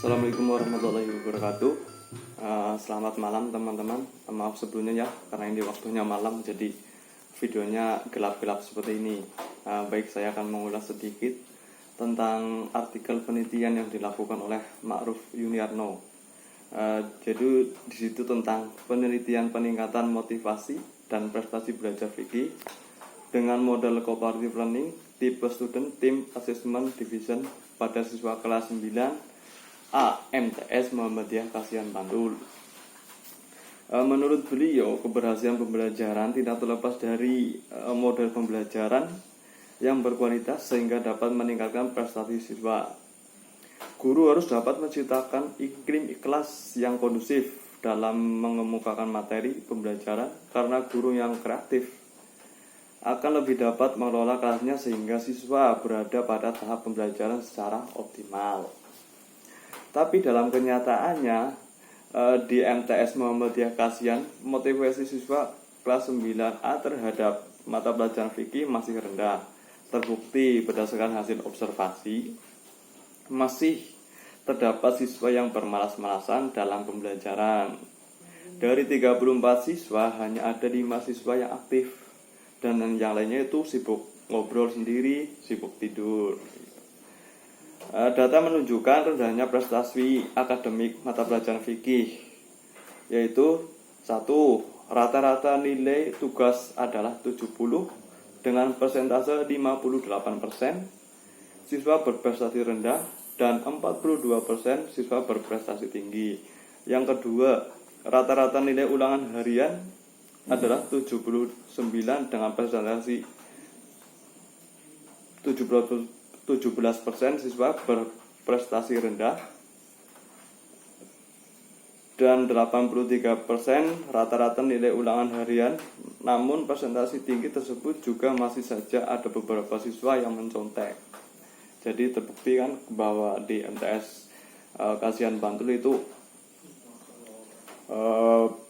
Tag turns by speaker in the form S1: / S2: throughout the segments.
S1: Assalamualaikum warahmatullahi wabarakatuh. Selamat malam teman-teman. Maaf sebelumnya ya, karena ini waktunya malam, jadi videonya gelap-gelap seperti ini. Baik, saya akan mengulas sedikit tentang artikel penelitian yang dilakukan oleh Ma'ruf Yuniarno. Jadi di situ tentang penelitian peningkatan motivasi dan prestasi belajar fikih dengan model cooperative learning tipe student team assessment division pada siswa kelas 9 A MTS Muhammadiyah Kasihan Bantul. Menurut beliau, keberhasilan pembelajaran tidak terlepas dari model pembelajaran yang berkualitas sehingga dapat meningkatkan prestasi siswa. Guru harus dapat menciptakan iklim ikhlas yang kondusif dalam mengemukakan materi pembelajaran, karena guru yang kreatif akan lebih dapat mengelola kelasnya sehingga siswa berada pada tahap pembelajaran secara optimal. Tapi dalam kenyataannya di MTS Muhammadiyah Kasihan, motivasi siswa kelas 9A terhadap mata pelajaran fikih masih rendah. Terbukti berdasarkan hasil observasi, masih terdapat siswa yang bermalas-malasan dalam pembelajaran. Dari 34 siswa, hanya ada 5 siswa yang aktif, dan yang lainnya itu sibuk ngobrol sendiri, sibuk tidur. Data menunjukkan rendahnya prestasi akademik mata pelajaran fikih, yaitu 1. Rata-rata nilai tugas adalah 70 dengan persentase 58%, siswa berprestasi rendah, dan 42% siswa berprestasi tinggi. Yang kedua, rata-rata nilai ulangan harian adalah 79 dengan persentase 17% siswa berprestasi rendah, dan 83% rata-rata nilai ulangan harian. Namun persentase tinggi tersebut juga masih saja ada beberapa siswa yang mencontek. Jadi terbukti kan bahwa di MTS Kasihan Bantul itu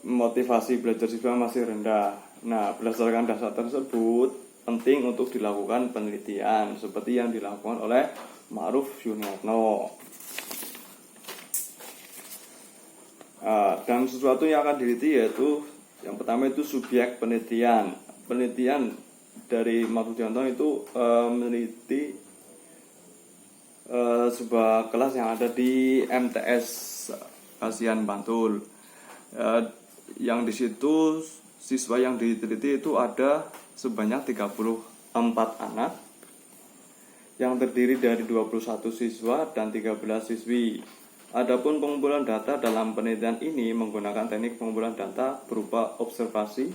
S1: motivasi belajar siswa masih rendah. Nah, berdasarkan dasar tersebut penting untuk dilakukan penelitian seperti yang dilakukan oleh Ma'ruf Yuniarno. Dan sesuatu yang akan diliti yaitu yang pertama itu subjek penelitian. Penelitian dari Ma'ruf Yuniarno itu meneliti sebuah kelas yang ada di MTS Kasihan Bantul. Yang di situ siswa yang diteliti itu ada sebanyak 34 anak yang terdiri dari 21 siswa dan 13 siswi. Adapun pengumpulan data dalam penelitian ini menggunakan teknik pengumpulan data berupa observasi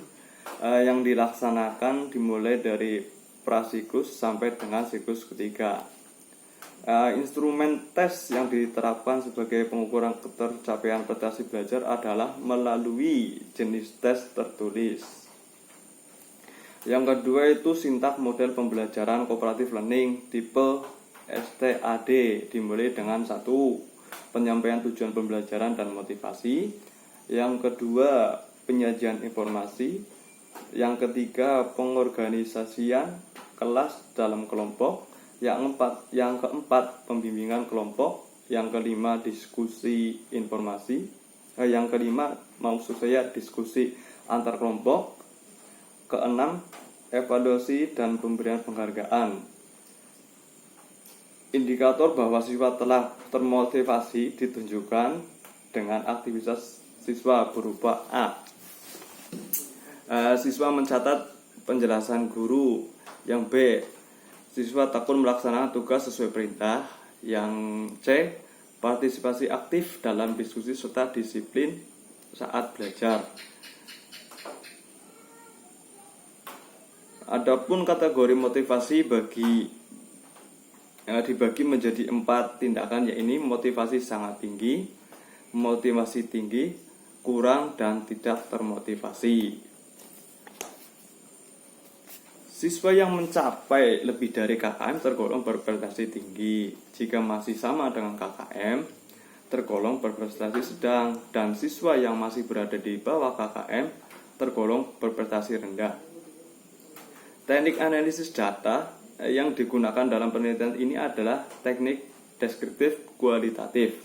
S1: yang dilaksanakan dimulai dari prasiklus sampai dengan siklus ketiga. Instrumen tes yang diterapkan sebagai pengukuran ketercapaian prestasi belajar adalah melalui jenis tes tertulis. Yang kedua itu sintak model pembelajaran cooperative learning tipe STAD, dimulai dengan 1. Penyampaian tujuan pembelajaran dan motivasi. Yang kedua, penyajian informasi. Yang ketiga, pengorganisasian kelas dalam kelompok. Yang keempat, pembimbingan kelompok. Yang kelima, diskusi informasi. Yang kelima, maksud saya diskusi antar kelompok. Keenam, evaluasi dan pemberian penghargaan. Indikator bahwa siswa telah termotivasi ditunjukkan dengan aktivitas siswa berupa A. Siswa mencatat penjelasan guru. Yang B, siswa tekun melaksanakan tugas sesuai perintah. Yang C, partisipasi aktif dalam diskusi serta disiplin saat belajar. Adapun kategori motivasi dibagi menjadi 4 tindakan, yaitu motivasi sangat tinggi, motivasi tinggi, kurang, dan tidak termotivasi. Siswa yang mencapai lebih dari KKM tergolong berprestasi tinggi. Jika masih sama dengan KKM, tergolong berprestasi sedang, dan siswa yang masih berada di bawah KKM tergolong berprestasi rendah. Teknik analisis data yang digunakan dalam penelitian ini adalah teknik deskriptif kualitatif.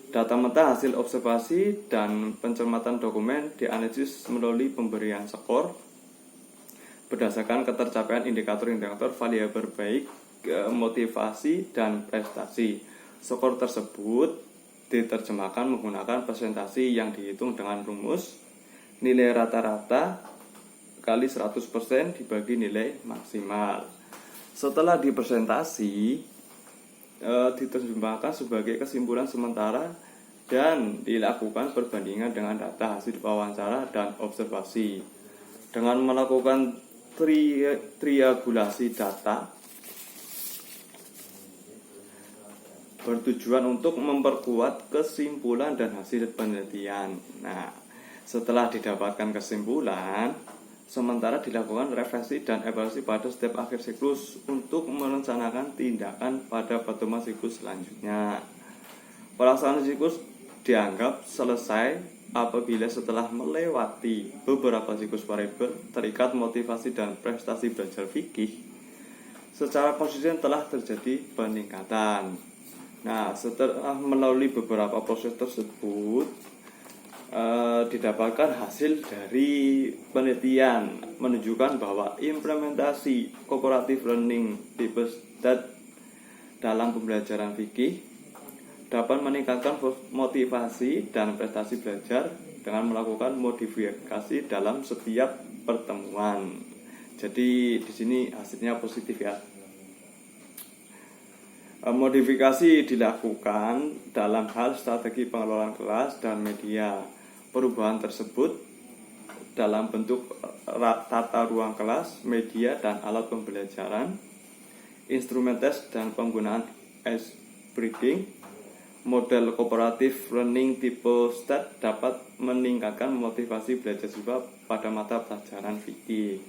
S1: Data mentah hasil observasi dan pencermatan dokumen dianalisis melalui pemberian skor berdasarkan ketercapaian indikator-indikator variabel baik, motivasi, dan prestasi. Skor tersebut diterjemahkan menggunakan presentasi yang dihitung dengan rumus nilai rata-rata kali 100% dibagi nilai maksimal. Setelah dipresentasi, diterjemahkan sebagai kesimpulan sementara dan dilakukan perbandingan dengan data hasil wawancara dan observasi. Dengan melakukan triangulasi data bertujuan untuk memperkuat kesimpulan dan hasil penelitian. Nah, setelah didapatkan kesimpulan, sementara dilakukan refleksi dan evaluasi pada setiap akhir siklus untuk merencanakan tindakan pada pertemuan siklus selanjutnya. Pelaksanaan siklus dianggap selesai apabila setelah melewati beberapa siklus variabel terikat motivasi dan prestasi belajar fikih, secara konsisten telah terjadi peningkatan. Nah, setelah melalui beberapa proses tersebut, didapatkan hasil dari penelitian menunjukkan bahwa implementasi cooperative learning tipe STAT dalam pembelajaran fikih dapat meningkatkan motivasi dan prestasi belajar dengan melakukan modifikasi dalam setiap pertemuan. Jadi di sini hasilnya positif ya. Modifikasi dilakukan dalam hal strategi pengelolaan kelas dan media. Perubahan tersebut dalam bentuk tata ruang kelas, media dan alat pembelajaran, instrumen tes dan penggunaan icebreaking. Model cooperative learning tipe STAT dapat meningkatkan motivasi belajar siswa pada mata pelajaran fikih.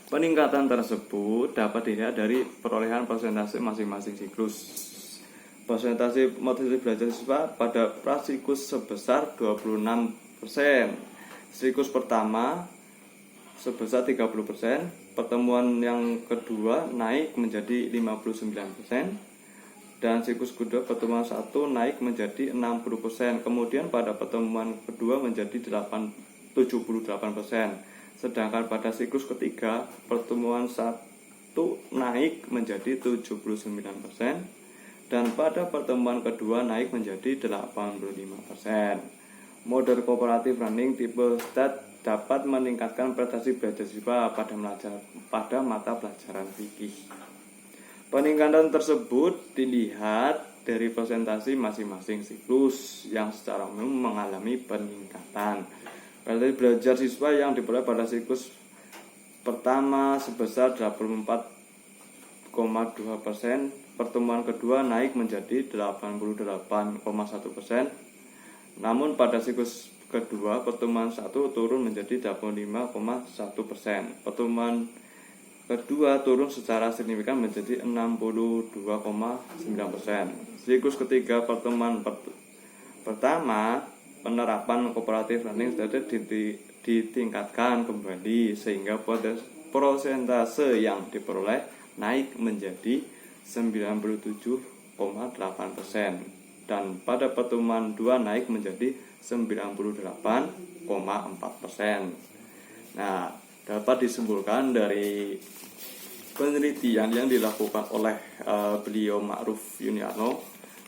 S1: Peningkatan tersebut dapat dilihat dari perolehan persentase masing-masing siklus. Persentase motivasi belajar siswa pada prasiklus sebesar 26%, siklus pertama sebesar 30%, pertemuan yang kedua naik menjadi 59%, dan siklus kedua pertemuan 1 naik menjadi 60%, kemudian pada pertemuan kedua menjadi 78%, sedangkan pada siklus ketiga pertemuan 1 naik menjadi 79%, dan pada pertemuan kedua naik menjadi 85%. Model cooperative learning tipe STAT dapat meningkatkan prestasi belajar siswa pada mata pelajaran fikih. Peningkatan tersebut dilihat dari presentasi masing-masing siklus yang secara umum mengalami peningkatan. Prestasi belajar siswa yang diperoleh pada siklus pertama sebesar 84,2%, pertemuan kedua naik menjadi 88,1%. Namun pada siklus kedua pertemuan 1 turun menjadi 85,1%. Pertemuan kedua turun secara signifikan menjadi 62,9%. Siklus ketiga pertemuan pertama penerapan cooperative learning ditingkatkan kembali sehingga persentase yang diperoleh naik menjadi 97,8%, dan pada pertemuan 2 naik menjadi 98,4%. Nah, dapat disimpulkan dari penelitian yang dilakukan oleh beliau Ma'ruf Yuniarno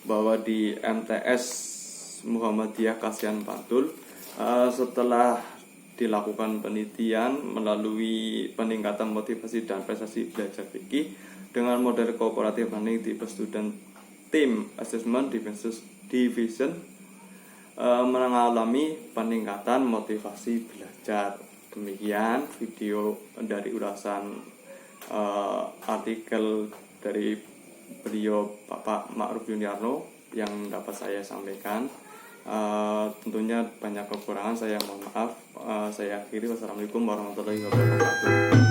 S1: bahwa di MTS Muhammadiyah Kasihan Bantul, setelah dilakukan penelitian melalui peningkatan motivasi dan prestasi belajar fikih dengan model cooperative learning tipe student team assessment division mengalami peningkatan motivasi belajar. Demikian video dari ulasan artikel dari beliau Bapak Ma'ruf Yuniarno yang dapat saya sampaikan. Tentunya banyak kekurangan, saya mohon maaf. Saya akhiri. Wassalamualaikum warahmatullahi wabarakatuh.